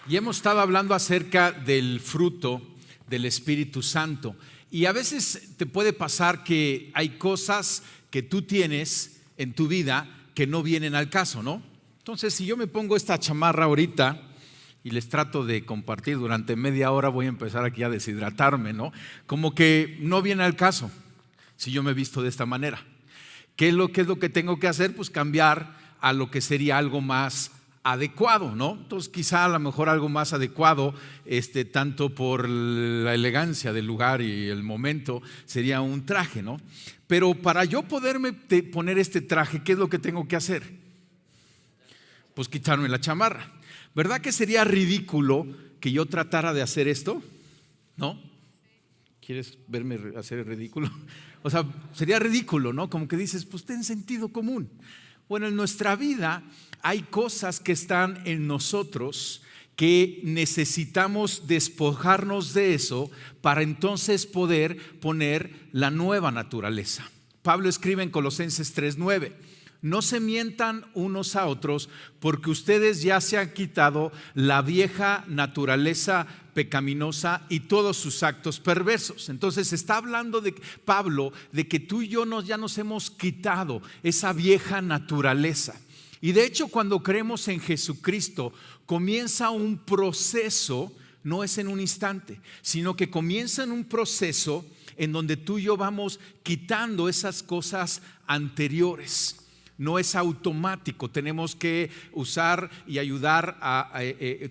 Y hemos estado hablando acerca del fruto del Espíritu Santo. Y a veces te puede pasar que hay cosas que tú tienes en tu vida que no vienen al caso, ¿no? Entonces, si yo me pongo esta chamarra ahorita y les trato de compartir durante media hora, voy a empezar aquí a deshidratarme, ¿no? Como que no viene al caso si yo me visto de esta manera. ¿Qué es lo que tengo que hacer? Pues cambiar a lo que sería algo más adecuado, ¿no? Entonces quizá a lo mejor algo más adecuado, tanto por la elegancia del lugar y el momento, sería un traje, ¿no? Pero para yo poderme poner este traje, ¿qué es lo que tengo que hacer? Pues quitarme la chamarra. ¿Verdad que sería ridículo que yo tratara de hacer esto? ¿No? ¿Quieres verme hacer el ridículo? O sea, sería ridículo, ¿no? Como que dices, pues ten sentido común. Bueno, en nuestra vida hay cosas que están en nosotros que necesitamos despojarnos de eso para entonces poder poner la nueva naturaleza. Pablo escribe en Colosenses 3:9: no se mientan unos a otros, porque ustedes ya se han quitado la vieja naturaleza pecaminosa y todos sus actos perversos. Entonces está hablando de Pablo de que tú y yo ya nos hemos quitado esa vieja naturaleza. Y de hecho, cuando creemos en Jesucristo, comienza un proceso, no es en un instante, sino que comienza en un proceso en donde tú y yo vamos quitando esas cosas anteriores. No es automático, tenemos que usar y ayudar a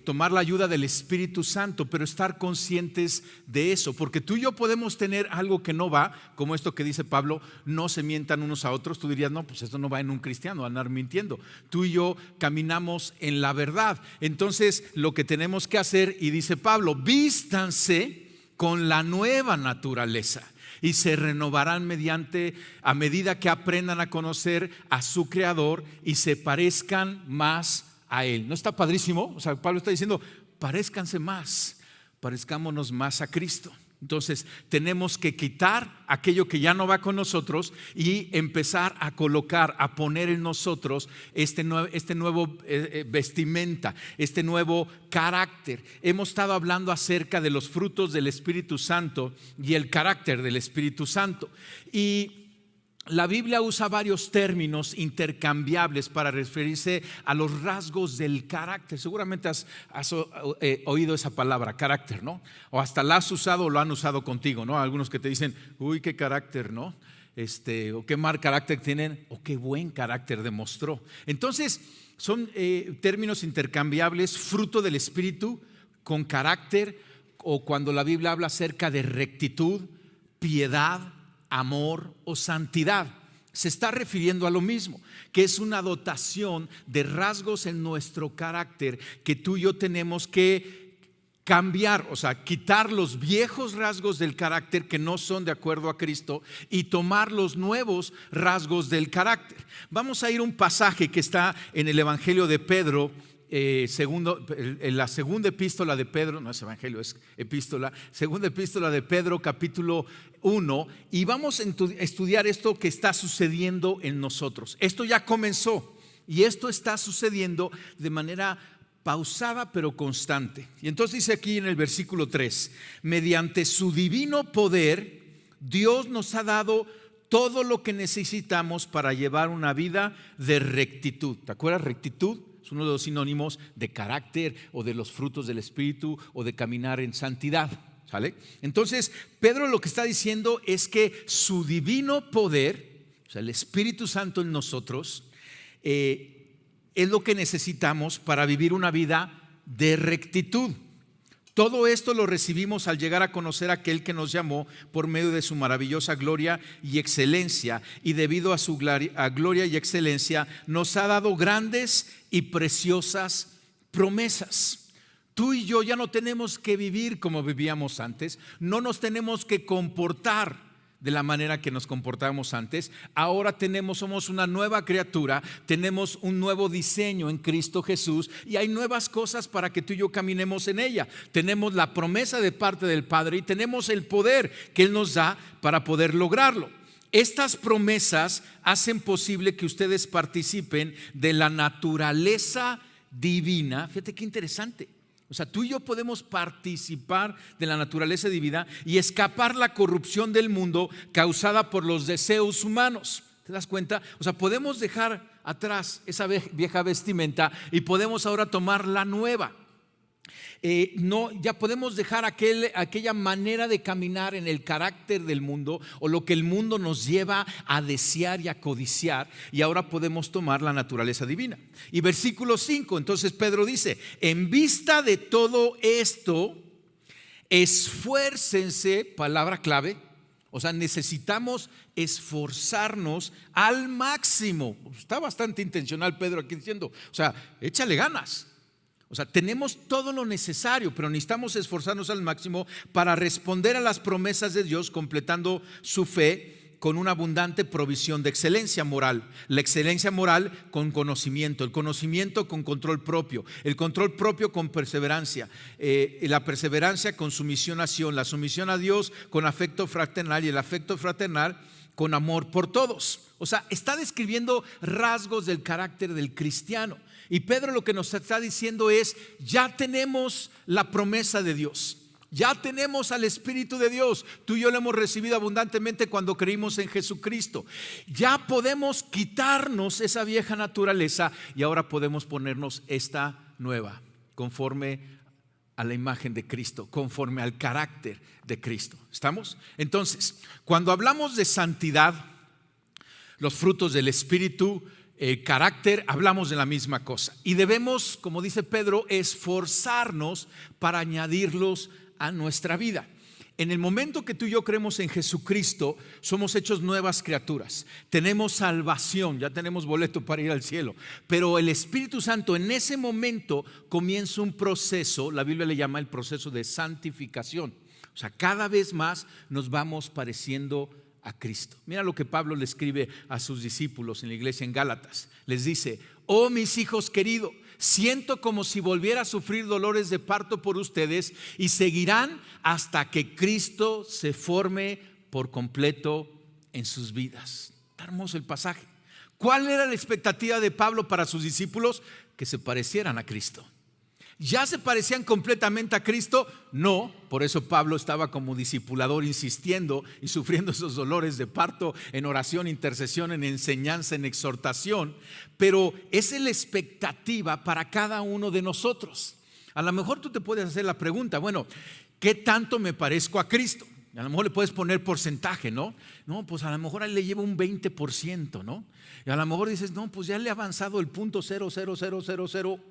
tomar la ayuda del Espíritu Santo, pero estar conscientes de eso, porque tú y yo podemos tener algo que no va, como esto que dice Pablo, no se mientan unos a otros. Tú dirías, no, pues esto no va en un cristiano, andar mintiendo. Tú y yo caminamos en la verdad. Entonces lo que tenemos que hacer, y dice Pablo, vístanse con la nueva naturaleza y se renovarán a medida que aprendan a conocer a su Creador y se parezcan más a Él. ¿No está padrísimo? O sea, Pablo está diciendo, parezcanse más, parezcámonos más a Cristo. Entonces tenemos que quitar aquello que ya no va con nosotros y empezar a colocar, a poner en nosotros este nuevo vestimenta, este nuevo carácter. Hemos estado hablando acerca de los frutos del Espíritu Santo y el carácter del Espíritu Santo. Y la Biblia usa varios términos intercambiables para referirse a los rasgos del carácter. Seguramente has oído esa palabra, carácter, ¿no? O hasta la has usado o lo han usado contigo, ¿no? Algunos que te dicen, uy, qué carácter, ¿no? O qué mal carácter tienen, o qué buen carácter demostró. Entonces, son términos intercambiables, fruto del Espíritu con carácter, o cuando la Biblia habla acerca de rectitud, piedad, amor o santidad, se está refiriendo a lo mismo, que es una dotación de rasgos en nuestro carácter que tú y yo tenemos que cambiar, o sea, quitar los viejos rasgos del carácter que no son de acuerdo a Cristo y tomar los nuevos rasgos del carácter. Vamos a ir a un pasaje que está en el Evangelio de Pedro, en la segunda epístola de Pedro, no es evangelio, es epístola, segunda epístola de Pedro, capítulo 1, y vamos a estudiar esto que está sucediendo en nosotros. Esto ya comenzó y esto está sucediendo de manera pausada pero constante. Y entonces dice aquí en el versículo 3: mediante su divino poder, Dios nos ha dado todo lo que necesitamos para llevar una vida de rectitud. ¿Te acuerdas? Rectitud es uno de los sinónimos de carácter o de los frutos del Espíritu o de caminar en santidad, ¿sale? Entonces Pedro lo que está diciendo es que su divino poder, o sea, el Espíritu Santo en nosotros, es lo que necesitamos para vivir una vida de rectitud. Todo esto lo recibimos al llegar a conocer a aquel que nos llamó por medio de su maravillosa gloria y excelencia, y debido a su gloria y excelencia nos ha dado grandes y preciosas promesas. Tú y yo ya no tenemos que vivir como vivíamos antes, no nos tenemos que comportar de la manera que nos comportábamos antes. Ahora somos una nueva criatura, tenemos un nuevo diseño en Cristo Jesús y hay nuevas cosas para que tú y yo caminemos en ella. Tenemos la promesa de parte del Padre y tenemos el poder que Él nos da para poder lograrlo. Estas promesas hacen posible que ustedes participen de la naturaleza divina. Fíjate qué interesante. O sea, tú y yo podemos participar de la naturaleza divina y escapar la corrupción del mundo causada por los deseos humanos. ¿Te das cuenta? O sea, podemos dejar atrás esa vieja vestimenta y podemos ahora tomar la nueva. Ya podemos dejar aquella manera de caminar en el carácter del mundo o lo que el mundo nos lleva a desear y a codiciar, y ahora podemos tomar la naturaleza divina. Y versículo 5, entonces Pedro dice: en vista de todo esto, esfuércense, palabra clave. O sea, necesitamos esforzarnos al máximo. Está bastante intencional Pedro aquí diciendo, o sea, échale ganas. O sea, tenemos todo lo necesario, pero necesitamos esforzarnos al máximo para responder a las promesas de Dios, completando su fe con una abundante provisión de excelencia moral. La excelencia moral con conocimiento, el conocimiento con control propio, el control propio con perseverancia, la perseverancia con sumisión a Sion, la sumisión a Dios con afecto fraternal y el afecto fraternal con amor por todos. O sea, está describiendo rasgos del carácter del cristiano. Y Pedro lo que nos está diciendo es: ya tenemos la promesa de Dios, ya tenemos al Espíritu de Dios. Tú y yo lo hemos recibido abundantemente cuando creímos en Jesucristo. Ya podemos quitarnos esa vieja naturaleza y ahora podemos ponernos esta nueva, conforme a la imagen de Cristo, conforme al carácter de Cristo. ¿Estamos? Entonces, cuando hablamos de santidad, los frutos del Espíritu, carácter, hablamos de la misma cosa. Y debemos, como dice Pedro, esforzarnos para añadirlos a nuestra vida. En el momento que tú y yo creemos en Jesucristo, somos hechos nuevas criaturas. Tenemos salvación, ya tenemos boleto para ir al cielo. Pero el Espíritu Santo en ese momento comienza un proceso, la Biblia le llama el proceso de santificación. O sea, cada vez más nos vamos pareciendo a Cristo. Mira lo que Pablo le escribe a sus discípulos en la iglesia en Gálatas. Les dice: oh mis hijos queridos, siento como si volviera a sufrir dolores de parto por ustedes, y seguirán hasta que Cristo se forme por completo en sus vidas. Está hermoso el pasaje. ¿Cuál era la expectativa de Pablo para sus discípulos? Que se parecieran a Cristo. ¿Ya se parecían completamente a Cristo? No, por eso Pablo estaba como discipulador insistiendo y sufriendo esos dolores de parto en oración, intercesión, en enseñanza, en exhortación. Pero esa es la expectativa para cada uno de nosotros. A lo mejor tú te puedes hacer la pregunta: bueno, ¿qué tanto me parezco a Cristo? A lo mejor le puedes poner porcentaje, ¿no? No, pues a lo mejor a él le lleva un 20%, ¿no? Y a lo mejor dices: no, pues ya le ha avanzado el 0.00001%.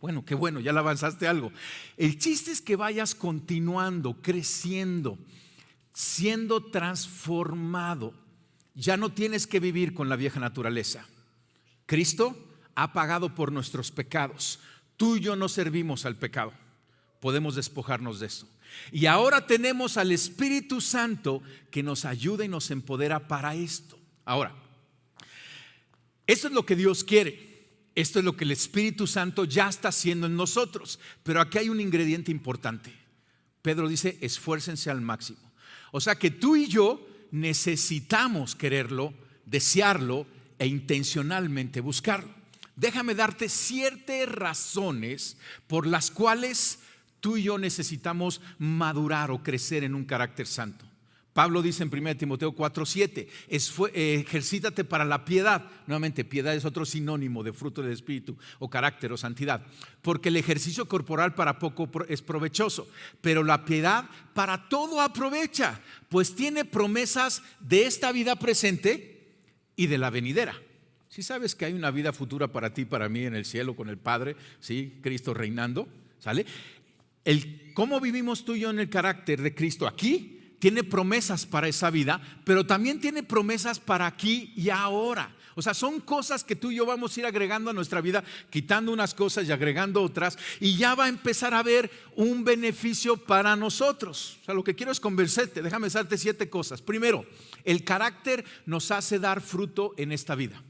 Bueno, qué bueno, ya le avanzaste algo. El chiste es que vayas continuando, creciendo, siendo transformado. Ya no tienes que vivir con la vieja naturaleza. Cristo ha pagado por nuestros pecados. Tú y yo no servimos al pecado. Podemos despojarnos de eso. Y ahora tenemos al Espíritu Santo que nos ayuda y nos empodera para esto. Ahora, esto es lo que Dios quiere. Esto es lo que el Espíritu Santo ya está haciendo en nosotros. Pero aquí hay un ingrediente importante. Pedro dice: esfuércense al máximo. O sea que tú y yo necesitamos quererlo, desearlo e intencionalmente buscarlo. Déjame darte ciertas razones por las cuales tú y yo necesitamos madurar o crecer en un carácter santo. Pablo dice en 1 Timoteo 4:7, ejercítate para la piedad. Nuevamente, piedad es otro sinónimo de fruto del Espíritu o carácter o santidad. Porque el ejercicio corporal para poco es provechoso, pero la piedad para todo aprovecha, pues tiene promesas de esta vida presente y de la venidera. Si sabes que hay una vida futura para ti y para mí en el cielo con el Padre, ¿sí? Cristo reinando, ¿sale? Cómo vivimos tú y yo en el carácter de Cristo aquí tiene promesas para esa vida, pero también tiene promesas para aquí y ahora. O sea, son cosas que tú y yo vamos a ir agregando a nuestra vida, quitando unas cosas y agregando otras, y ya va a empezar a haber un beneficio para nosotros. O sea, lo que quiero es convencerte. Déjame darte 7 cosas. Primero, el carácter nos hace dar fruto en esta vida.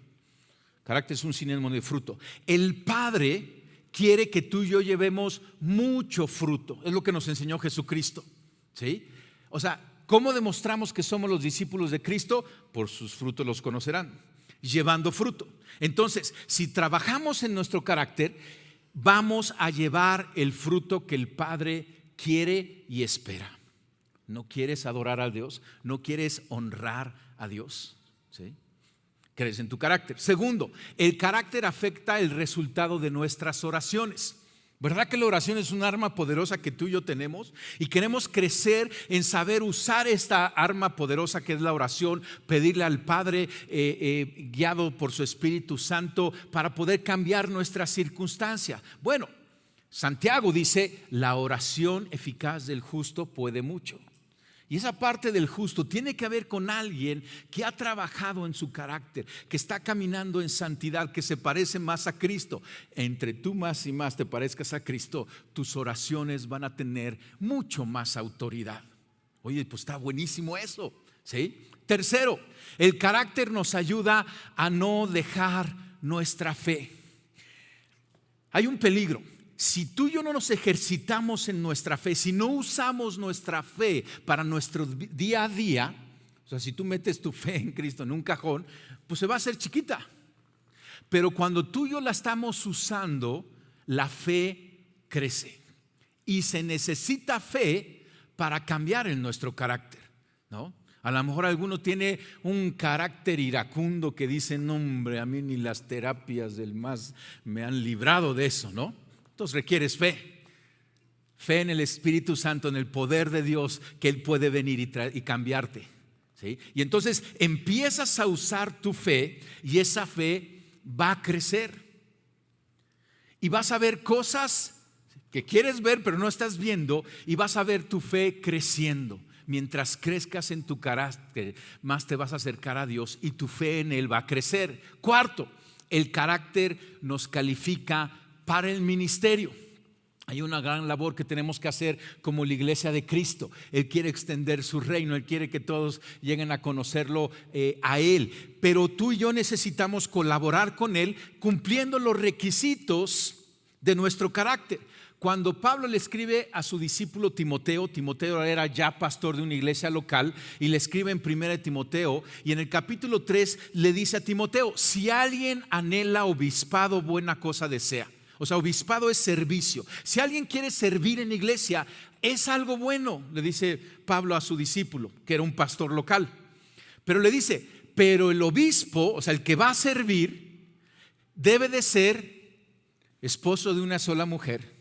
Carácter es un sinónimo de fruto. El Padre quiere que tú y yo llevemos mucho fruto. Es lo que nos enseñó Jesucristo, ¿sí? O sea, ¿cómo demostramos que somos los discípulos de Cristo? Por sus frutos los conocerán, llevando fruto. Entonces, si trabajamos en nuestro carácter, vamos a llevar el fruto que el Padre quiere y espera. ¿No quieres adorar a Dios? ¿No quieres honrar a Dios? ¿Sí? ¿Crees en tu carácter? Segundo, el carácter afecta el resultado de nuestras oraciones. ¿Verdad que la oración es un arma poderosa que tú y yo tenemos? Y queremos crecer en saber usar esta arma poderosa que es la oración, pedirle al Padre, guiado por su Espíritu Santo, para poder cambiar nuestra circunstancia. Bueno, Santiago dice, la oración eficaz del justo puede mucho. Y esa parte del justo tiene que ver con alguien que ha trabajado en su carácter, que está caminando en santidad, que se parece más a Cristo. Entre tú más y más te parezcas a Cristo, tus oraciones van a tener mucho más autoridad. Oye, pues está buenísimo eso, ¿sí? Tercero, el carácter nos ayuda a no dejar nuestra fe. Hay un peligro. Si tú y yo no nos ejercitamos en nuestra fe, si no usamos nuestra fe para nuestro día a día, o sea, si tú metes tu fe en Cristo en un cajón, pues se va a hacer chiquita. Pero cuando tú y yo la estamos usando, la fe crece. Y se necesita fe para cambiar en nuestro carácter, ¿no? A lo mejor alguno tiene un carácter iracundo que dice, no hombre, a mí ni las terapias del más me han librado de eso, ¿no? Entonces requieres fe en el Espíritu Santo, en el poder de Dios, que Él puede venir y cambiarte, ¿sí? Y entonces empiezas a usar tu fe y esa fe va a crecer y vas a ver cosas que quieres ver pero no estás viendo, y vas a ver tu fe creciendo. Mientras crezcas en tu carácter, más te vas a acercar a Dios y tu fe en Él va a crecer. Cuarto, el carácter nos califica para el ministerio. Hay una gran labor que tenemos que hacer como la iglesia de Cristo. Él quiere extender su reino, Él quiere que todos lleguen a conocerlo a Él. Pero tú y yo necesitamos colaborar con Él cumpliendo los requisitos de nuestro carácter. Cuando Pablo le escribe a su discípulo Timoteo, Timoteo era ya pastor de una iglesia local, y le escribe en 1 Timoteo, y en el capítulo 3 le dice a Timoteo, si alguien anhela obispado, buena cosa desea. O sea, obispado es servicio. Si alguien quiere servir en la iglesia, es algo bueno, le dice Pablo a su discípulo, que era un pastor local. Pero le dice, pero el obispo, o sea, el que va a servir, debe de ser esposo de una sola mujer,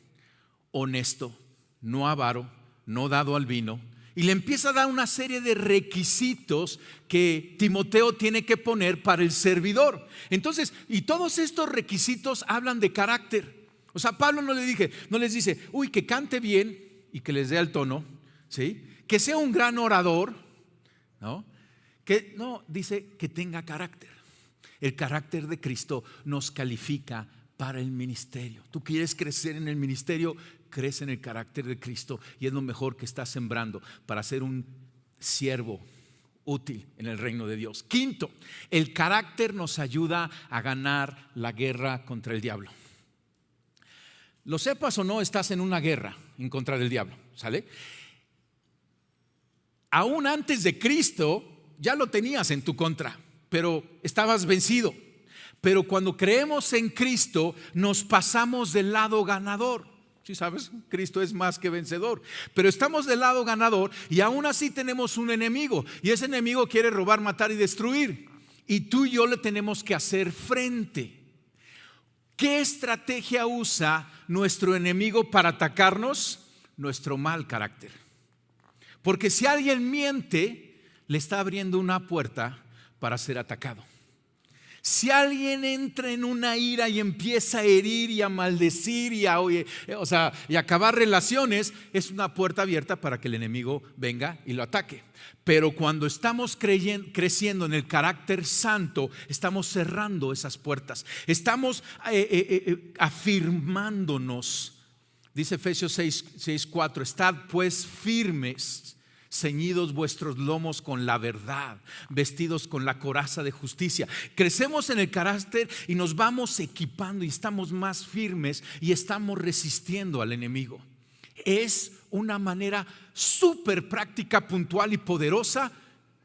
honesto, no avaro, no dado al vino. Y le empieza a dar una serie de requisitos que Timoteo tiene que poner para el servidor. Entonces, y todos estos requisitos hablan de carácter. O sea, Pablo no les dice, uy, que cante bien y que les dé el tono, ¿sí? Que sea un gran orador, ¿no? Que no, dice que tenga carácter. El carácter de Cristo nos califica para el ministerio. Tú quieres crecer en el ministerio, crece en el carácter de Cristo, y es lo mejor que estás sembrando para ser un siervo útil en el reino de Dios. Quinto, el carácter nos ayuda a ganar la guerra contra el diablo. Lo sepas o no, estás en una guerra en contra del diablo, ¿sale? Aún antes de Cristo ya lo tenías en tu contra, pero estabas vencido. Pero cuando creemos en Cristo, nos pasamos del lado ganador. ¿Sí sabes? Cristo es más que vencedor. Pero estamos del lado ganador y aún así tenemos un enemigo. Y ese enemigo quiere robar, matar y destruir. Y tú y yo le tenemos que hacer frente. ¿Qué estrategia usa nuestro enemigo para atacarnos? Nuestro mal carácter. Porque si alguien miente, le está abriendo una puerta para ser atacado. Si alguien entra en una ira y empieza a herir y a maldecir y a acabar relaciones, es una puerta abierta para que el enemigo venga y lo ataque. Pero cuando estamos creciendo en el carácter santo, estamos cerrando esas puertas. Estamos afirmándonos. Dice Efesios 6:4, estad pues firmes, ceñidos vuestros lomos con la verdad, vestidos con la coraza de justicia. Crecemos en el carácter y nos vamos equipando y estamos más firmes y estamos resistiendo al enemigo. Es una manera súper práctica, puntual y poderosa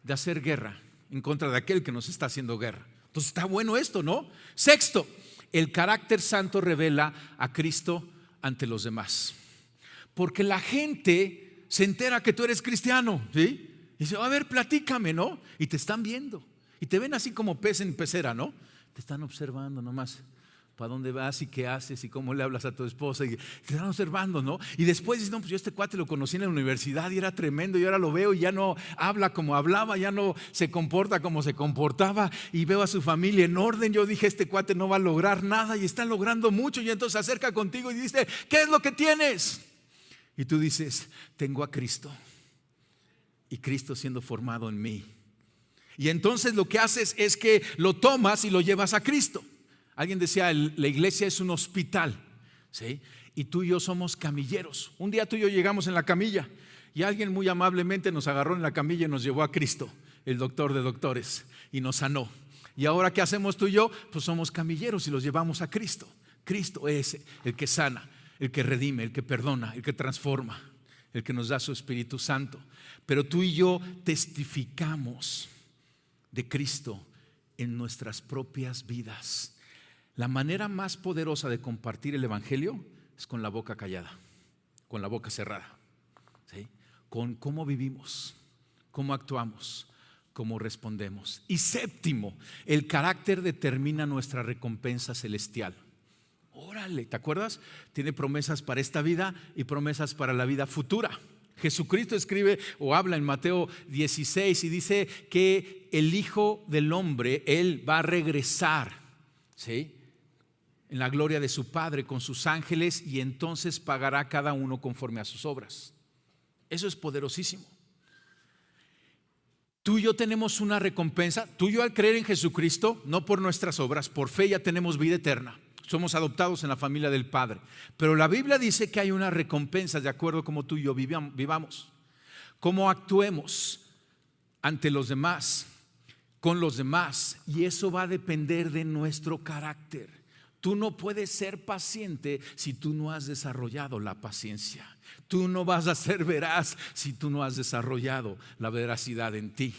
de hacer guerra en contra de aquel que nos está haciendo guerra. Entonces está bueno esto, ¿no? Sexto, El carácter santo revela a Cristo ante los demás. Porque la gente se entera que tú eres cristiano, ¿sí? Y dice, a ver, platícame, ¿no? Y te están viendo. Y te ven así como pez en pecera, ¿no? Te están observando nomás. ¿Para dónde vas y qué haces y cómo le hablas a tu esposa? Y te están observando, ¿no? Y después dices, no, pues yo este cuate lo conocí en la universidad y era tremendo y ahora lo veo y ya no habla como hablaba, ya no se comporta como se comportaba y veo a su familia en orden. Yo dije, este cuate no va a lograr nada y está logrando mucho. Y entonces se acerca contigo y dice, ¿qué es lo que tienes? Y tú dices, tengo a Cristo y Cristo siendo formado en mí. Y entonces lo que haces es que lo tomas y lo llevas a Cristo. Alguien decía, la iglesia es un hospital, ¿sí? Y tú y yo somos camilleros. Un día tú y yo llegamos en la camilla y alguien muy amablemente nos agarró en la camilla y nos llevó a Cristo, el doctor de doctores, y nos sanó. Y ahora, ¿qué hacemos tú y yo? Pues somos camilleros y los llevamos a Cristo. Cristo es el que sana, el que redime, el que perdona, el que transforma, el que nos da su Espíritu Santo. Pero tú y yo testificamos de Cristo en nuestras propias vidas. La manera más poderosa de compartir el evangelio es con la boca callada, con la boca cerrada, ¿sí? Con cómo vivimos, cómo actuamos, cómo respondemos. Y séptimo, el carácter determina nuestra recompensa celestial. Órale, ¿te acuerdas? Tiene promesas para esta vida y promesas para la vida futura. Jesucristo escribe o habla en Mateo 16 y dice que el Hijo del Hombre, Él va a regresar, ¿sí?, en la gloria de su Padre con sus ángeles, y entonces pagará a cada uno conforme a sus obras. Eso es poderosísimo. Tú y yo tenemos una recompensa. Tú y yo, al creer en Jesucristo, no por nuestras obras, por fe, ya tenemos vida eterna. Somos adoptados en la familia del Padre. Pero la Biblia dice que hay una recompensa de acuerdo a cómo tú y yo vivamos, cómo actuemos ante los demás, con los demás, y eso va a depender de nuestro carácter. Tú no puedes ser paciente si tú no has desarrollado la paciencia. Tú no vas a ser veraz si tú no has desarrollado la veracidad en ti.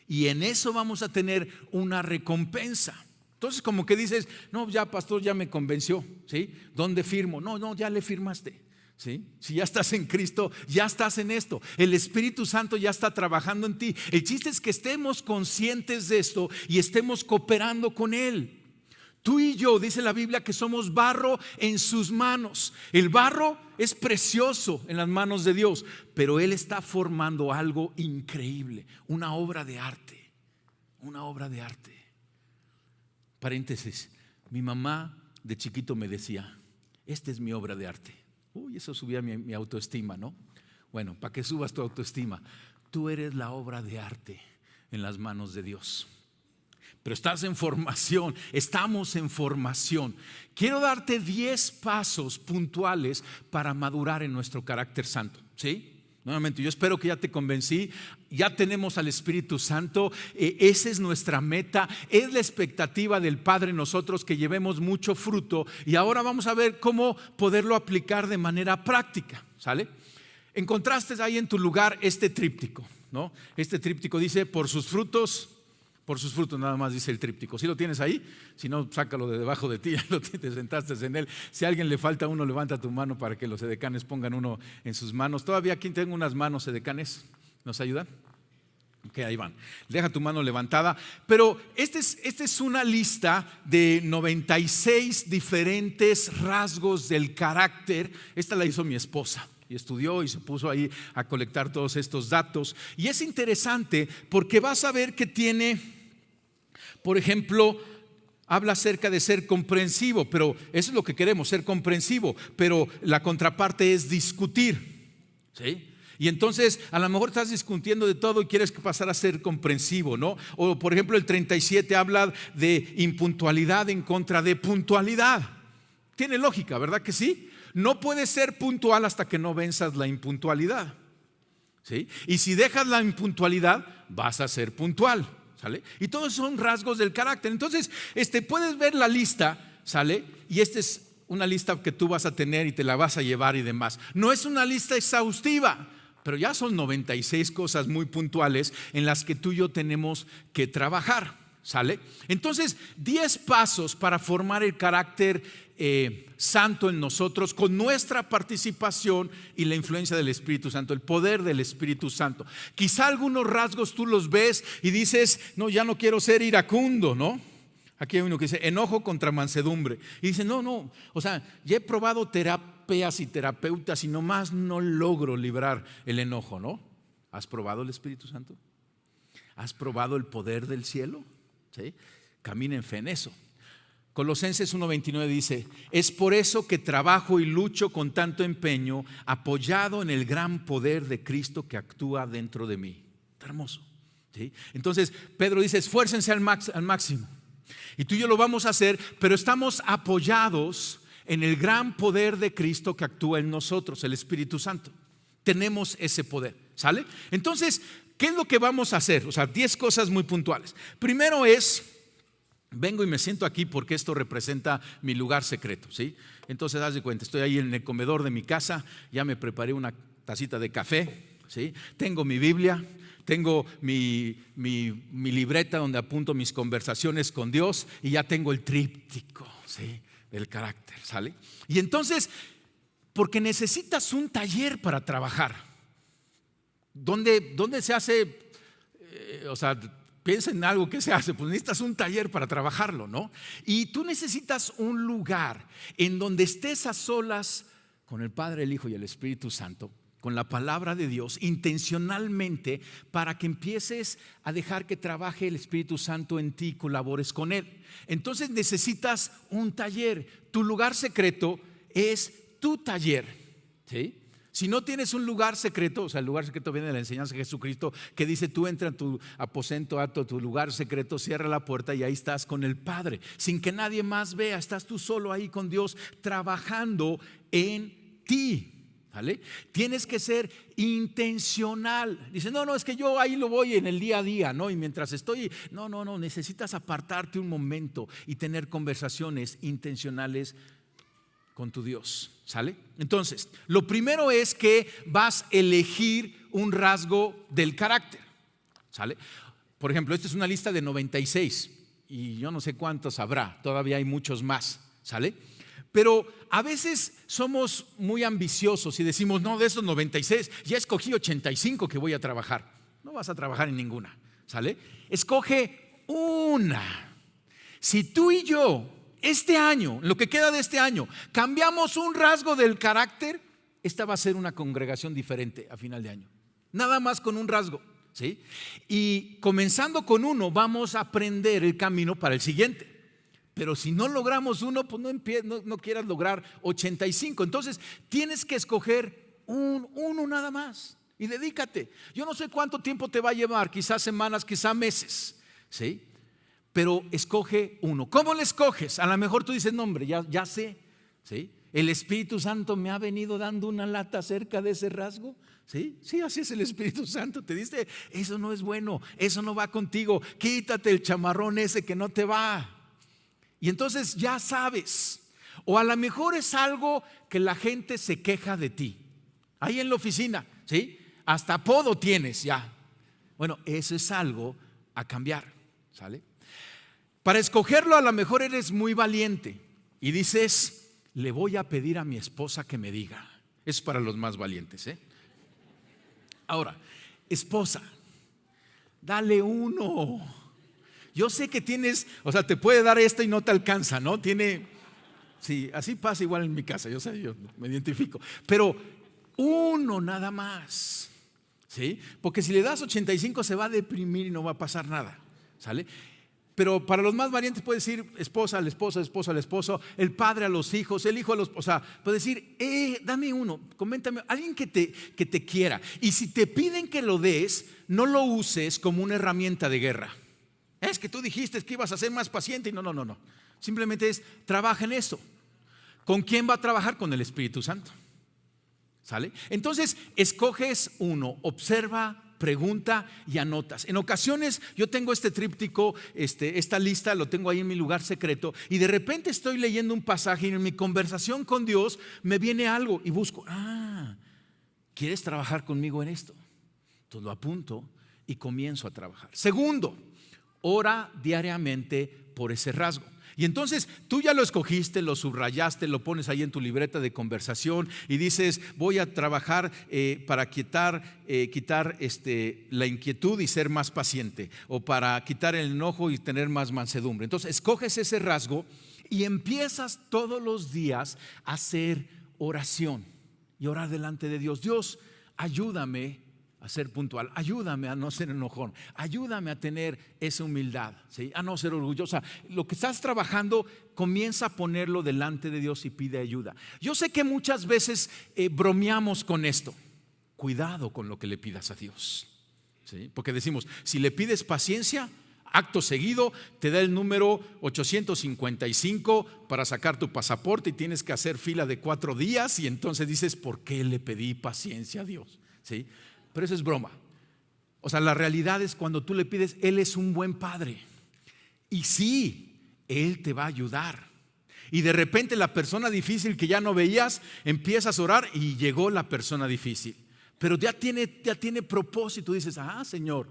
Y en eso vamos a tener una recompensa. Entonces, como que dices, no, ya pastor, ya me convenció, ¿sí? ¿Dónde firmo? No, ya le firmaste, ¿sí? Si ya estás en Cristo, ya estás en esto. El Espíritu Santo ya está trabajando en ti. El chiste es que estemos conscientes de esto y estemos cooperando con Él. Tú y yo, dice la Biblia, que somos barro en sus manos. El barro es precioso en las manos de Dios, pero Él está formando algo increíble, una obra de arte, una obra de arte. Paréntesis, mi mamá de chiquito me decía, esta es mi obra de arte. Uy, eso subía mi autoestima, ¿no? Bueno, para que subas tu autoestima, tú eres la obra de arte en las manos de Dios. Pero estás en formación, estamos en formación. Quiero darte 10 pasos puntuales para madurar en nuestro carácter santo, ¿sí? Nuevamente, yo espero que ya te convencí, ya tenemos al Espíritu Santo, esa es nuestra meta, es la expectativa del Padre en nosotros, que llevemos mucho fruto, y ahora vamos a ver cómo poderlo aplicar de manera práctica, ¿sale? Encontraste ahí en tu lugar este tríptico, ¿no? Este tríptico dice, por sus frutos nada más dice el tríptico. ¿Sí lo tienes ahí? Si no, sácalo de debajo de ti, ya te sentaste en él. Si a alguien le falta uno, levanta tu mano para que los edecanes pongan uno en sus manos. Todavía aquí tengo unas manos edecanes, ¿nos ayudan? Ok, ahí van. Deja tu mano levantada. Pero esta es una lista de 96 diferentes rasgos del carácter. Esta la hizo mi esposa. Y estudió y se puso ahí a colectar todos estos datos. Y es interesante porque vas a ver que tiene, por ejemplo, habla acerca de ser comprensivo, pero eso es lo que queremos, ser comprensivo. Pero la contraparte es discutir, ¿sí? Y entonces a lo mejor estás discutiendo de todo y quieres pasar a ser comprensivo, ¿no? O por ejemplo el 37 habla de impuntualidad en contra de puntualidad. Tiene lógica, ¿verdad que sí? No puedes ser puntual hasta que no venzas la impuntualidad, ¿sí? Y si dejas la impuntualidad, vas a ser puntual, ¿sale? Y todos son rasgos del carácter. Entonces, puedes ver la lista, ¿sale? Y esta es una lista que tú vas a tener y te la vas a llevar y demás. No es una lista exhaustiva, pero ya son 96 cosas muy puntuales en las que tú y yo tenemos que trabajar, ¿Sale? Entonces, 10 pasos para formar el carácter santo en nosotros con nuestra participación y la influencia del Espíritu Santo, el poder del Espíritu Santo. Quizá algunos rasgos tú los ves y dices, no, ya no quiero ser iracundo, ¿no? Aquí hay uno que dice, enojo contra mansedumbre. Y dice, no, o sea, ya he probado terapias y terapeutas y nomás no logro librar el enojo, ¿no? ¿Has probado el Espíritu Santo? ¿Has probado el poder del cielo? ¿Sí? Camina en fe en eso. Colosenses 1:29 dice, es por eso que trabajo y lucho con tanto empeño, apoyado en el gran poder de Cristo que actúa dentro de mí. Está hermoso. ¿Sí? Entonces Pedro dice, esfuércense al máximo. Y tú y yo lo vamos a hacer, pero estamos apoyados en el gran poder de Cristo que actúa en nosotros, el Espíritu Santo. Tenemos ese poder, ¿sale? Entonces, ¿qué es lo que vamos a hacer? O sea, 10 cosas muy puntuales. Primero es, vengo y me siento aquí porque esto representa mi lugar secreto, ¿sí? Entonces, haz de cuenta, estoy ahí en el comedor de mi casa, ya me preparé una tacita de café, ¿sí? Tengo mi Biblia, tengo mi libreta donde apunto mis conversaciones con Dios y ya tengo el tríptico, ¿sí? Del carácter, ¿sale? Y entonces, porque necesitas un taller para trabajar. ¿Dónde se hace? O sea, piensa en algo que se hace, pues necesitas un taller para trabajarlo, ¿no? Y tú necesitas un lugar en donde estés a solas con el Padre, el Hijo y el Espíritu Santo, con la palabra de Dios, intencionalmente, para que empieces a dejar que trabaje el Espíritu Santo en ti y colabores con Él. Entonces necesitas un taller. Tu lugar secreto es tu taller, ¿sí? Si no tienes un lugar secreto, o sea, el lugar secreto viene de la enseñanza de Jesucristo, que dice, tú entra en tu aposento alto, tu lugar secreto, cierra la puerta y ahí estás con el Padre, sin que nadie más vea, estás tú solo ahí con Dios, trabajando en ti, ¿vale? Tienes que ser intencional. Dice, no, es que yo ahí lo voy en el día a día, ¿no? Y mientras estoy, no, necesitas apartarte un momento y tener conversaciones intencionales con tu Dios, ¿sale? Entonces, lo primero es que vas a elegir un rasgo del carácter, ¿sale? Por ejemplo, esta es una lista de 96 y yo no sé cuántos habrá, todavía hay muchos más, ¿sale? Pero a veces somos muy ambiciosos y decimos, no, de esos 96, ya escogí 85 que voy a trabajar. No vas a trabajar en ninguna, ¿sale? Escoge una. Si tú y yo este año, lo que queda de este año, cambiamos un rasgo del carácter, esta va a ser una congregación diferente a final de año. Nada más con un rasgo, ¿sí? Y comenzando con uno, vamos a aprender el camino para el siguiente. Pero si no logramos uno, pues no quieras lograr 85. Entonces tienes que escoger uno nada más y dedícate. Yo no sé cuánto tiempo te va a llevar, quizás semanas, quizás meses, ¿sí? Pero escoge uno. ¿Cómo le escoges? A lo mejor tú dices, no hombre, ya sé, ¿sí? El Espíritu Santo me ha venido dando una lata acerca de ese rasgo, ¿sí? Sí, así es el Espíritu Santo. Te dice, eso no es bueno, eso no va contigo, quítate el chamarrón ese que no te va. Y entonces ya sabes. O a lo mejor es algo que la gente se queja de ti. Ahí en la oficina, ¿sí? Hasta apodo tienes ya. Bueno, eso es algo a cambiar, ¿sale? Para escogerlo a lo mejor eres muy valiente y dices, le voy a pedir a mi esposa que me diga. Es para los más valientes, ¿eh? Ahora, esposa, dale uno. Yo sé que tienes, o sea, te puede dar esta y no te alcanza, ¿no? Sí, así pasa igual en mi casa, yo sé, yo me identifico. Pero uno nada más, ¿sí? Porque si le das 85 se va a deprimir y no va a pasar nada, ¿sale? Pero para los más valientes puede decir esposa al esposo, esposo al esposo, el padre a los hijos, el hijo a los, o sea, puede decir, dame uno, coméntame, alguien que te quiera. Y si te piden que lo des, no lo uses como una herramienta de guerra. Es que tú dijiste que ibas a ser más paciente y no. Simplemente es, trabaja en eso. ¿Con quién va a trabajar? Con el Espíritu Santo, ¿sale? Entonces, escoges uno, observa, pregunta y anotas. En ocasiones yo tengo este tríptico, esta lista, lo tengo ahí en mi lugar secreto y de repente estoy leyendo un pasaje y en mi conversación con Dios me viene algo y busco, ¿quieres trabajar conmigo en esto? Entonces lo apunto y comienzo a trabajar. Segundo, Ora diariamente por ese rasgo. Y entonces tú ya lo escogiste, lo subrayaste, lo pones ahí en tu libreta de conversación y dices: voy a trabajar para quitar la inquietud y ser más paciente, o para quitar el enojo y tener más mansedumbre. Entonces escoges ese rasgo y empiezas todos los días a hacer oración y orar delante de Dios. Dios, ayúdame a ser puntual, ayúdame a no ser enojón, ayúdame a tener esa humildad, ¿sí? A no ser orgullosa. Lo que estás trabajando, comienza a ponerlo delante de Dios y pide ayuda. Yo sé que muchas veces bromeamos con esto. Cuidado con lo que le pidas a Dios, ¿sí? Porque decimos, si le pides paciencia, acto seguido te da el número 855 para sacar tu pasaporte y tienes que hacer fila de 4 días, y entonces dices: ¿por qué le pedí paciencia a Dios? ¿Sí? Pero eso es broma. O sea, la realidad es, cuando tú le pides, Él es un buen padre. Y sí, Él te va a ayudar. Y de repente la persona difícil que ya no veías, empiezas a orar y llegó la persona difícil. Pero ya tiene propósito. Dices: Señor,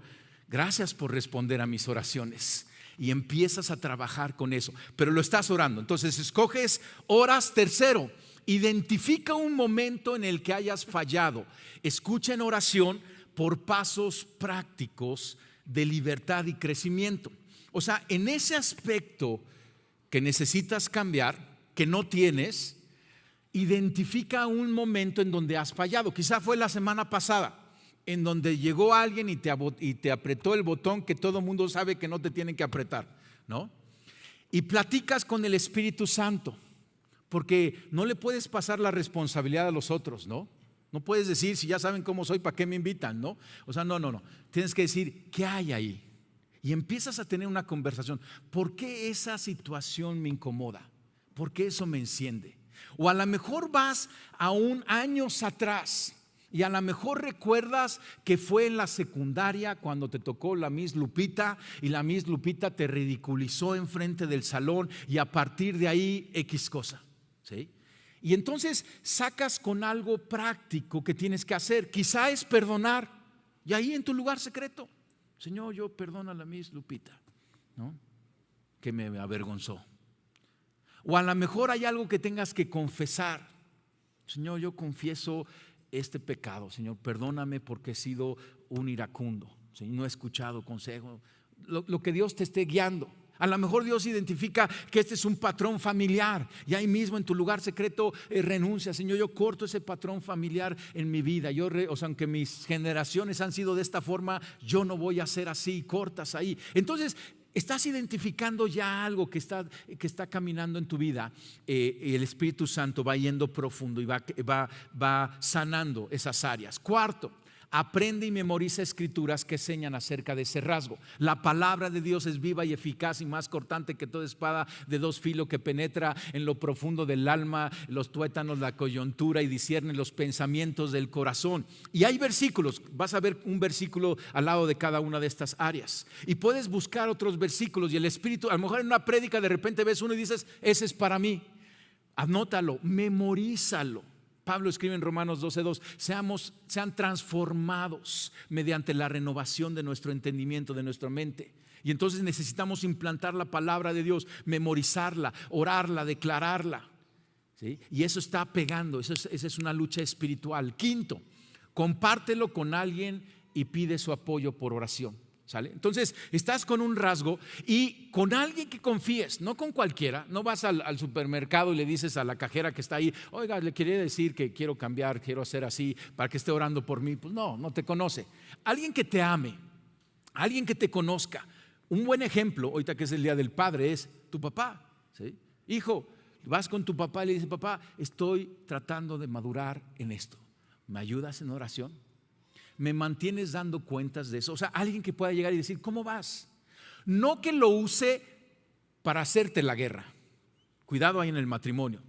gracias por responder a mis oraciones. Y empiezas a trabajar con eso. Pero lo estás orando. Entonces escoges horas. Tercero, identifica un momento en el que hayas fallado. Escucha en oración por pasos prácticos de libertad y crecimiento. O sea, en ese aspecto que necesitas cambiar, que no tienes, identifica un momento en donde has fallado. Quizá fue la semana pasada, en donde llegó alguien y te apretó el botón que todo mundo sabe que no te tienen que apretar, ¿no? Y platicas con el Espíritu Santo. Porque no le puedes pasar la responsabilidad a los otros, ¿no? No puedes decir: si ya saben cómo soy, ¿para qué me invitan? ¿No? O sea, no. Tienes que decir: ¿qué hay ahí? Y empiezas a tener una conversación. ¿Por qué esa situación me incomoda? ¿Por qué eso me enciende? O a lo mejor vas a años atrás, y a lo mejor recuerdas que fue en la secundaria cuando te tocó la Miss Lupita, y la Miss Lupita te ridiculizó enfrente del salón, y a partir de ahí X cosa, ¿sí? Y entonces sacas con algo práctico que tienes que hacer. Quizá es perdonar, y ahí en tu lugar secreto: Señor, yo perdono a la Miss Lupita, ¿no?, que me avergonzó. O a lo mejor hay algo que tengas que confesar: Señor, yo confieso este pecado, Señor, perdóname porque he sido un iracundo, ¿sí? No he escuchado consejo. Lo que Dios te esté guiando. A lo mejor Dios identifica que este es un patrón familiar, y ahí mismo en tu lugar secreto renuncia: Señor, yo corto ese patrón familiar en mi vida. Aunque mis generaciones han sido de esta forma, yo no voy a ser así. Cortas ahí. Entonces estás identificando ya algo que está caminando en tu vida. Y el Espíritu Santo va yendo profundo y va sanando esas áreas. Cuarto, aprende y memoriza escrituras que enseñan acerca de ese rasgo. La palabra de Dios es viva y eficaz y más cortante que toda espada de 2 filos, que penetra en lo profundo del alma, los tuétanos, la coyuntura, y discierne los pensamientos del corazón. Y hay versículos, vas a ver un versículo al lado de cada una de estas áreas, y puedes buscar otros versículos, y el Espíritu, a lo mejor en una prédica de repente ves uno y dices: ese es para mí. Anótalo, memorízalo. Pablo escribe en Romanos 12:2: sean transformados mediante la renovación de nuestro entendimiento, de nuestra mente. Y entonces necesitamos implantar la palabra de Dios, memorizarla, orarla, declararla, ¿sí? Y eso está pegando. Esa es una lucha espiritual. Quinto, compártelo con alguien y pide su apoyo por oración. ¿Sale? Entonces estás con un rasgo, y con alguien que confíes, no con cualquiera. No vas al supermercado y le dices a la cajera que está ahí: oiga, le quería decir que quiero cambiar, quiero hacer así para que esté orando por mí. Pues no te conoce. Alguien que te ame, alguien que te conozca. Un buen ejemplo, ahorita que es el Día del Padre, es tu papá, ¿sí? Hijo, vas con tu papá y le dices: papá, estoy tratando de madurar en esto, ¿me ayudas en oración? ¿Me mantienes dando cuentas de eso? O sea, alguien que pueda llegar y decir: ¿cómo vas? No que lo use para hacerte la guerra. Cuidado ahí en el matrimonio.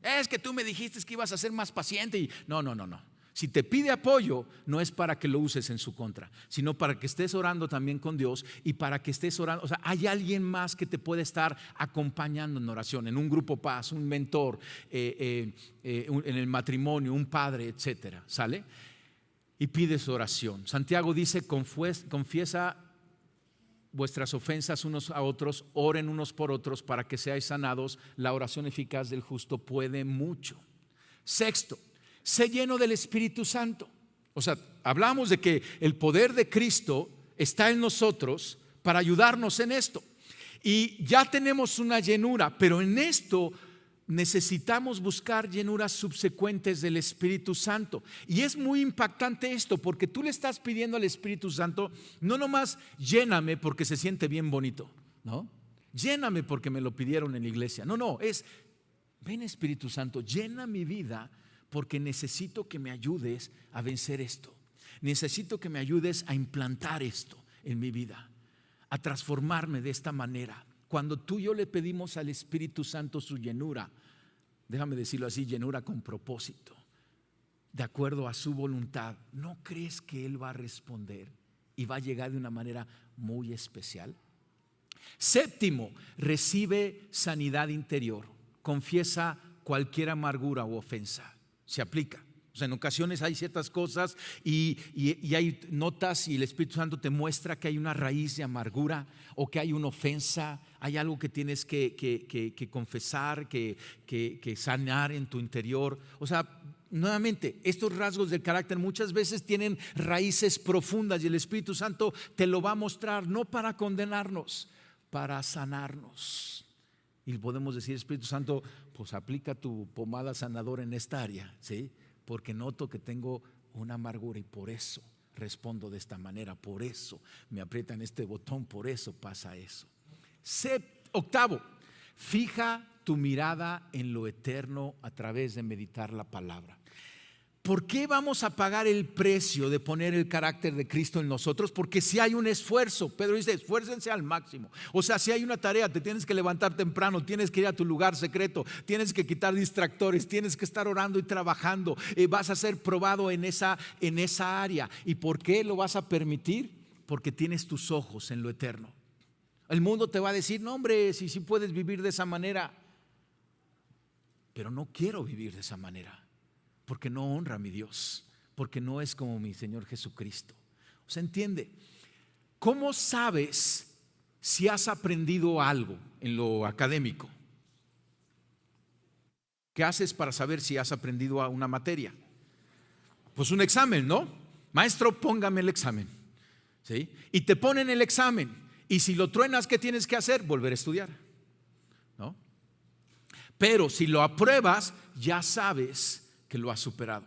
Es que tú me dijiste que ibas a ser más paciente. Y no. Si te pide apoyo, no es para que lo uses en su contra, sino para que estés orando también con Dios, y para que estés orando. O sea, hay alguien más que te puede estar acompañando en oración, en un grupo paz, un mentor, en el matrimonio, un padre, etcétera. ¿Sale? Y pide su oración. Santiago dice: confiesa vuestras ofensas unos a otros, oren unos por otros para que seáis sanados. La oración eficaz del justo puede mucho. Sexto, sé lleno del Espíritu Santo. O sea, hablamos de que el poder de Cristo está en nosotros para ayudarnos en esto. Y ya tenemos una llenura, pero en esto necesitamos buscar llenuras subsecuentes del Espíritu Santo. Y es muy impactante esto, porque tú le estás pidiendo al Espíritu Santo, no nomás lléname porque se siente bien bonito, ¿no? Lléname porque me lo pidieron en la iglesia. No, es, ven Espíritu Santo, llena mi vida porque necesito que me ayudes a vencer esto. Necesito que me ayudes a implantar esto en mi vida, a transformarme de esta manera. Cuando tú y yo le pedimos al Espíritu Santo su llenura, déjame decirlo así, llenura con propósito, de acuerdo a su voluntad, ¿no crees que Él va a responder y va a llegar de una manera muy especial? Séptimo, recibe sanidad interior. Confiesa cualquier amargura o ofensa. Se aplica. O sea, en ocasiones hay ciertas cosas y hay notas y el Espíritu Santo te muestra que hay una raíz de amargura o que hay una ofensa, hay algo que tienes que confesar, que sanar en tu interior. O sea, nuevamente, estos rasgos del carácter muchas veces tienen raíces profundas y el Espíritu Santo te lo va a mostrar, no para condenarnos, para sanarnos. Y podemos decir, Espíritu Santo, pues aplica tu pomada sanadora en esta área, ¿sí? Porque noto que tengo una amargura y por eso respondo de esta manera, por eso me aprietan este botón, por eso pasa eso. Octavo, fija tu mirada en lo eterno a través de meditar la palabra. ¿Por qué vamos a pagar el precio de poner el carácter de Cristo en nosotros? Porque si hay un esfuerzo, Pedro dice, esfuércense al máximo. O sea, si hay una tarea, te tienes que levantar temprano, tienes que ir a tu lugar secreto, tienes que quitar distractores, tienes que estar orando y trabajando, vas a ser probado en esa área. ¿Y por qué lo vas a permitir? Porque tienes tus ojos en lo eterno. El mundo te va a decir, no hombre, si puedes vivir de esa manera, pero no quiero vivir de esa manera. Porque no honra a mi Dios, porque no es como mi Señor Jesucristo. O sea, entiende, ¿cómo sabes si has aprendido algo en lo académico? ¿Qué haces para saber si has aprendido una materia? Pues un examen, ¿no? Maestro, póngame el examen, ¿sí? Y te ponen el examen, y si lo truenas, ¿qué tienes que hacer? Volver a estudiar, ¿no? Pero si lo apruebas, ya sabes que lo has superado.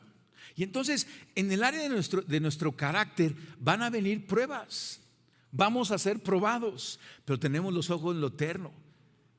Y entonces en el área de nuestro carácter van a venir pruebas, vamos a ser probados, pero tenemos los ojos en lo eterno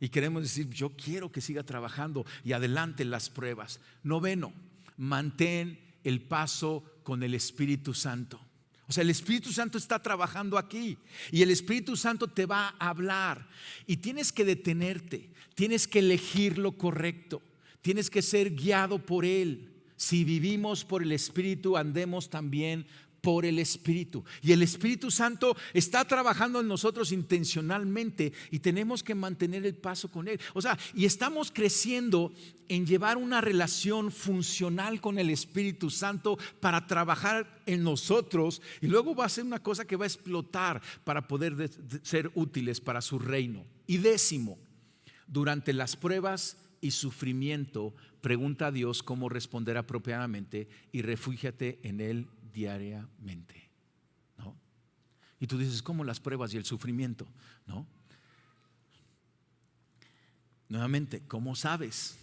y queremos decir, yo quiero que siga trabajando y adelante las pruebas. Noveno, mantén el paso con el Espíritu Santo. O sea, el Espíritu Santo está trabajando aquí y el Espíritu Santo te va a hablar y tienes que detenerte, tienes que elegir lo correcto, tienes que ser guiado por Él. Si vivimos por el Espíritu, andemos también por el Espíritu. Y el Espíritu Santo está trabajando en nosotros intencionalmente y tenemos que mantener el paso con Él. O sea, y estamos creciendo en llevar una relación funcional con el Espíritu Santo para trabajar en nosotros y luego va a ser una cosa que va a explotar para poder ser útiles para su reino. Y décimo, durante las pruebas y sufrimiento, pregunta a Dios cómo responder apropiadamente y refúgiate en Él diariamente, ¿no? Y tú dices, ¿cómo las pruebas y el sufrimiento? ¿No? Nuevamente, ¿cómo sabes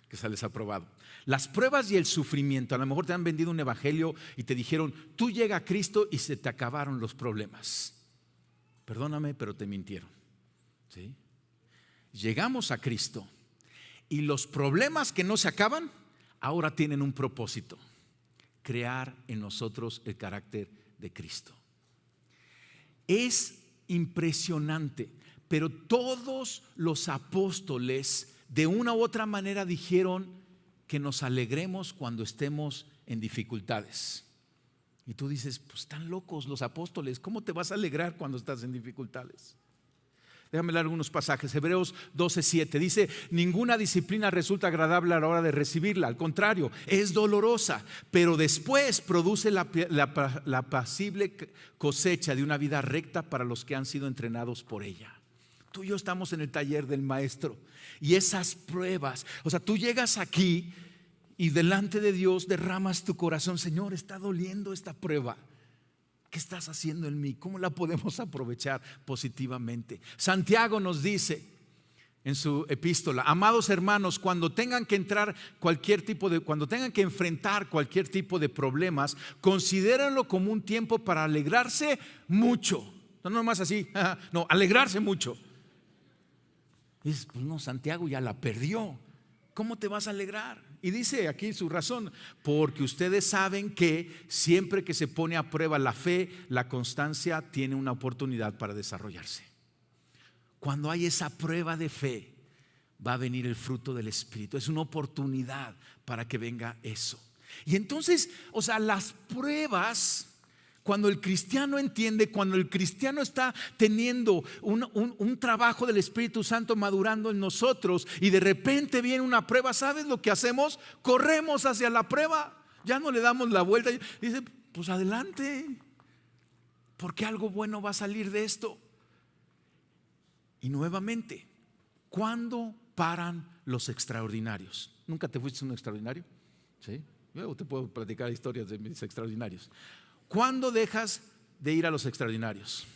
que sales aprobado? Las pruebas y el sufrimiento, a lo mejor te han vendido un evangelio y te dijeron, tú llega a Cristo y se te acabaron los problemas. Perdóname, pero te mintieron, ¿sí? Llegamos a Cristo y los problemas que no se acaban ahora tienen un propósito: crear en nosotros el carácter de Cristo. Es impresionante, pero todos los apóstoles de una u otra manera dijeron que nos alegremos cuando estemos en dificultades. Y tú dices, pues están locos los apóstoles, ¿cómo te vas a alegrar cuando estás en dificultades? Déjame leer algunos pasajes. Hebreos 12:7 dice: ninguna disciplina resulta agradable a la hora de recibirla, al contrario, es dolorosa, pero después produce la apacible cosecha de una vida recta para los que han sido entrenados por ella. Tú y yo estamos en el taller del maestro, y esas pruebas, o sea, tú llegas aquí y delante de Dios derramas tu corazón. Señor, está doliendo esta prueba. ¿Qué estás haciendo en mí? ¿Cómo la podemos aprovechar positivamente? Santiago nos dice en su epístola: amados hermanos, cuando tengan que enfrentar cualquier tipo de problemas, considérenlo como un tiempo para alegrarse mucho. No nomás así, no, alegrarse mucho. Y dices, pues no, Santiago ya la perdió. ¿Cómo te vas a alegrar? Y dice aquí su razón: porque ustedes saben que siempre que se pone a prueba la fe, la constancia tiene una oportunidad para desarrollarse. Cuando hay esa prueba de fe, va a venir el fruto del Espíritu. Es una oportunidad para que venga eso. Y entonces, o sea, las pruebas, cuando el cristiano entiende, cuando el cristiano está teniendo un trabajo del Espíritu Santo madurando en nosotros, y de repente viene una prueba, ¿sabes lo que hacemos? Corremos hacia la prueba, ya no le damos la vuelta. Dice, pues adelante, porque algo bueno va a salir de esto. Y nuevamente, ¿cuándo paran los extraordinarios? ¿Nunca te fuiste a un extraordinario? ¿Sí? Luego te puedo platicar historias de mis extraordinarios. ¿Cuándo dejas de ir a los extraordinarios?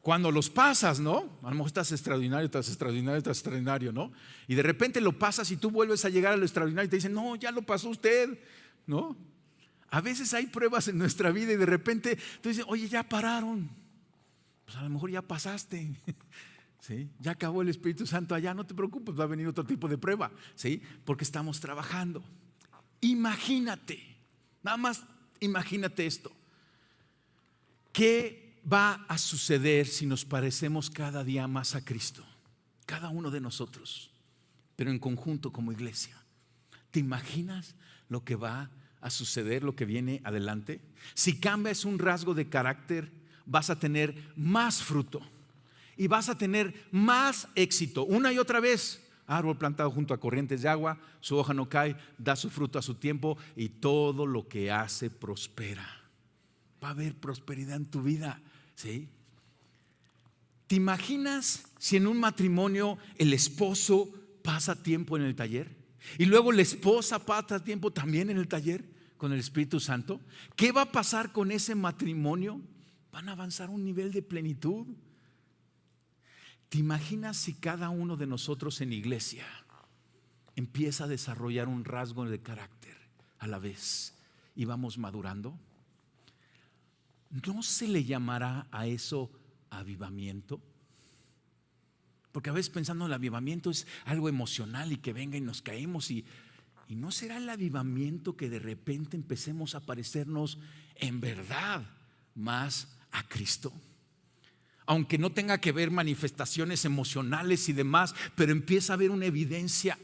Cuando los pasas, ¿no? A lo mejor estás extraordinario tras extraordinario tras extraordinario, ¿no? Y de repente lo pasas y tú vuelves a llegar a lo extraordinario y te dicen, no, ya lo pasó usted, ¿no? A veces hay pruebas en nuestra vida y de repente tú dices, oye, ya pararon. Pues a lo mejor ya pasaste. ¿Sí? Ya acabó el Espíritu Santo allá, no te preocupes, va a venir otro tipo de prueba, ¿sí? Porque estamos trabajando. Imagínate, nada más imagínate esto. ¿Qué va a suceder si nos parecemos cada día más a Cristo? Cada uno de nosotros, pero en conjunto como iglesia. ¿Te imaginas lo que va a suceder, lo que viene adelante? Si cambias un rasgo de carácter, vas a tener más fruto y vas a tener más éxito. Una y otra vez: árbol plantado junto a corrientes de agua, su hoja no cae, da su fruto a su tiempo, y todo lo que hace prospera. Va a haber prosperidad en tu vida, ¿sí? ¿Te imaginas si en un matrimonio el esposo pasa tiempo en el taller y luego la esposa pasa tiempo también en el taller con el Espíritu Santo? ¿Qué va a pasar con ese matrimonio? Van a avanzar a un nivel de plenitud. ¿Te imaginas si cada uno de nosotros en iglesia empieza a desarrollar un rasgo de carácter a la vez y vamos madurando? ¿No se le llamará a eso avivamiento? Porque a veces pensando en el avivamiento es algo emocional y que venga y nos caemos, y ¿no será el avivamiento que de repente empecemos a parecernos en verdad más a Cristo? Aunque no tenga que ver manifestaciones emocionales y demás, pero empieza a haber una evidencia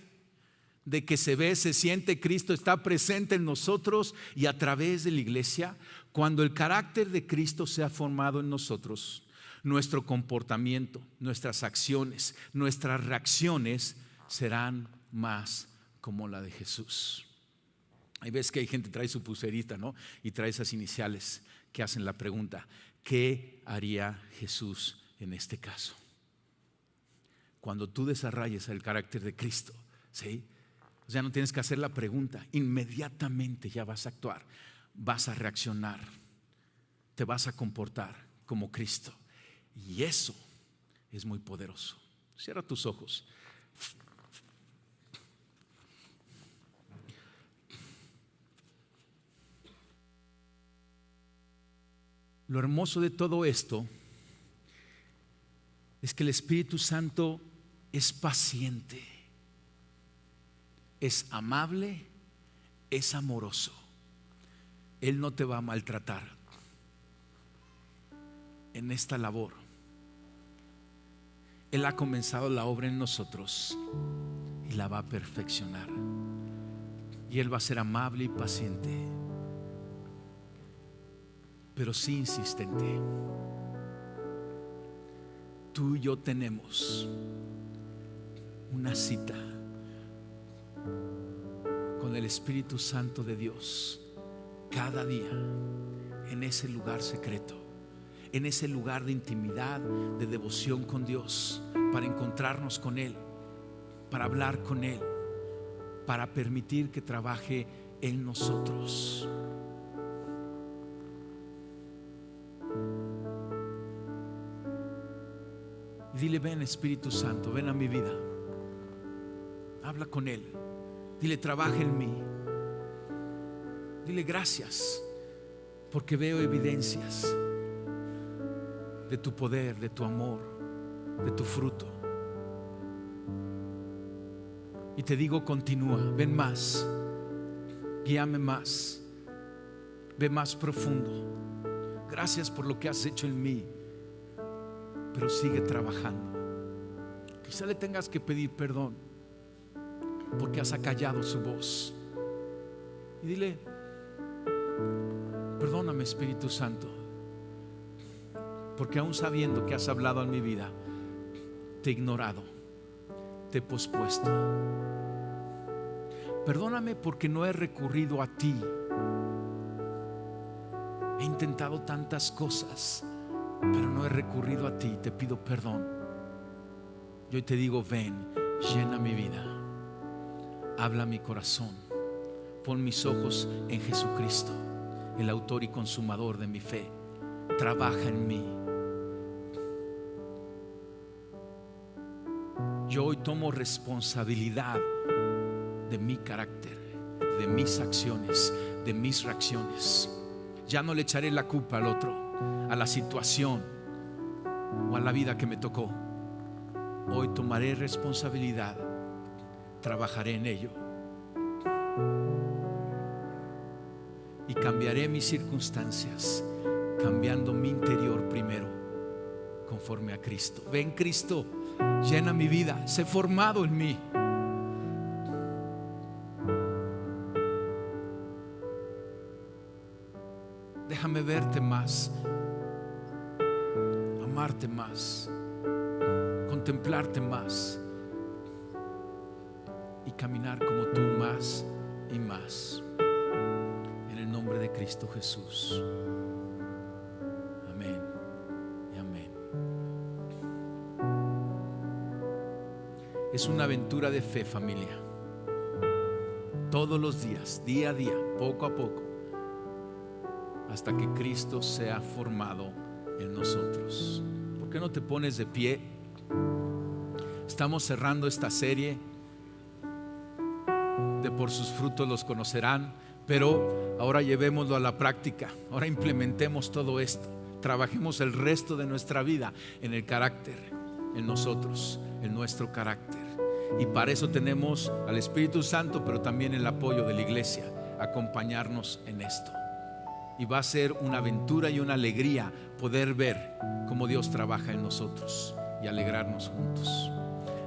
de que se ve, se siente, Cristo está presente en nosotros y a través de la iglesia. Cuando el carácter de Cristo sea formado en nosotros, nuestro comportamiento, nuestras acciones, nuestras reacciones serán más como la de Jesús. Hay veces que hay gente que trae su pulserita, ¿no? Y trae esas iniciales que hacen la pregunta: ¿qué haría Jesús en este caso? Cuando tú desarrolles el carácter de Cristo, ¿sí? Ya no tienes que hacer la pregunta, inmediatamente ya vas a actuar, vas a reaccionar, te vas a comportar como Cristo, y eso es muy poderoso. Cierra tus ojos. Lo hermoso de todo esto es que el Espíritu Santo es paciente, es amable, es amoroso. Él no te va a maltratar en esta labor. Él ha comenzado la obra en nosotros y la va a perfeccionar. Y Él va a ser amable y paciente, pero sí insistente. tú y yo tenemos una cita con el Espíritu Santo de Dios cada día en ese lugar secreto, en ese lugar de intimidad, de devoción con Dios, para encontrarnos con Él, para hablar con Él, para permitir que trabaje en nosotros. Y dile: ven Espíritu Santo, ven a mi vida, habla con Él, dile: trabaja en mí. Dile: gracias porque veo evidencias de tu poder, de tu amor, de tu fruto. Y te digo: continúa, ven más, guíame más, ve más profundo. Gracias por lo que has hecho en mí, pero sigue trabajando. Quizá le tengas que pedir perdón porque has acallado su voz. Y dile: perdóname Espíritu Santo, porque aún sabiendo que has hablado en mi vida, te he ignorado, te he pospuesto. Perdóname porque no he recurrido a ti. He intentado tantas cosas, pero no he recurrido a ti. Te pido perdón. Y hoy te digo: ven, llena mi vida, habla mi corazón, pon mis ojos en Jesucristo, el autor y consumador de mi fe. Trabaja en mí. Yo hoy tomo responsabilidad de mi carácter, de mis acciones, de mis reacciones. Ya no le echaré la culpa al otro, a la situación o a la vida que me tocó. Hoy tomaré responsabilidad, trabajaré en ello y cambiaré mis circunstancias, cambiando mi interior primero, conforme a Cristo. Ven Cristo, llena mi vida, sé formado en mí. Déjame verte más, amarte más, contemplarte más y caminar como tú más y más. En el nombre de Cristo Jesús. Amén y amén. Es una aventura de fe, familia. Todos los días, día a día, poco a poco, hasta que Cristo sea formado en nosotros. ¿Por qué no te pones de pie? Estamos cerrando esta serie de Por sus frutos los conocerán, pero ahora llevémoslo a la práctica. Ahora implementemos todo esto. Trabajemos el resto de nuestra vida en el carácter, en nosotros, en nuestro carácter. Y para eso tenemos al Espíritu Santo, pero también el apoyo de la iglesia, acompañarnos en esto. Y va a ser una aventura y una alegría poder ver cómo Dios trabaja en nosotros y alegrarnos juntos.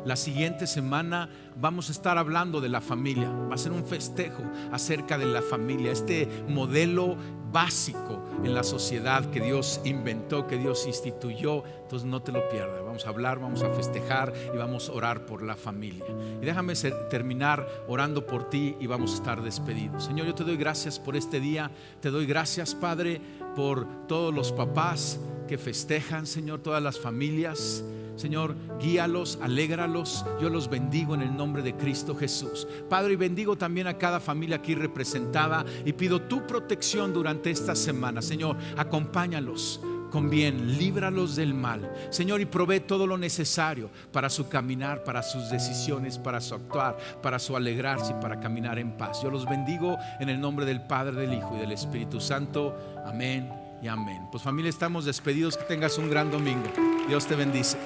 La siguiente semana vamos a estar hablando de la familia. Va a ser un festejo acerca de la familia, este modelo básico en la sociedad que Dios inventó, que Dios instituyó. Entonces no te lo pierdas. Vamos a hablar, vamos a festejar y vamos a orar por la familia. Y déjame terminar orando por ti y vamos a estar despedidos. Señor, yo te doy gracias por este día. Te doy gracias, Padre, por todos los papás que festejan, Señor, todas las familias. Señor, guíalos, alégralos. Yo los bendigo en el nombre de Cristo Jesús, Padre, y bendigo también a cada familia aquí representada y pido tu protección durante esta semana. Señor, acompáñalos con bien, líbralos del mal, Señor, y provee todo lo necesario para su caminar, para sus decisiones, para su actuar, para su alegrarse y para caminar en paz. Yo los bendigo en el nombre del Padre, del Hijo y del Espíritu Santo. Amén y amén. Pues familia, estamos despedidos. Que tengas un gran domingo. Dios te bendice.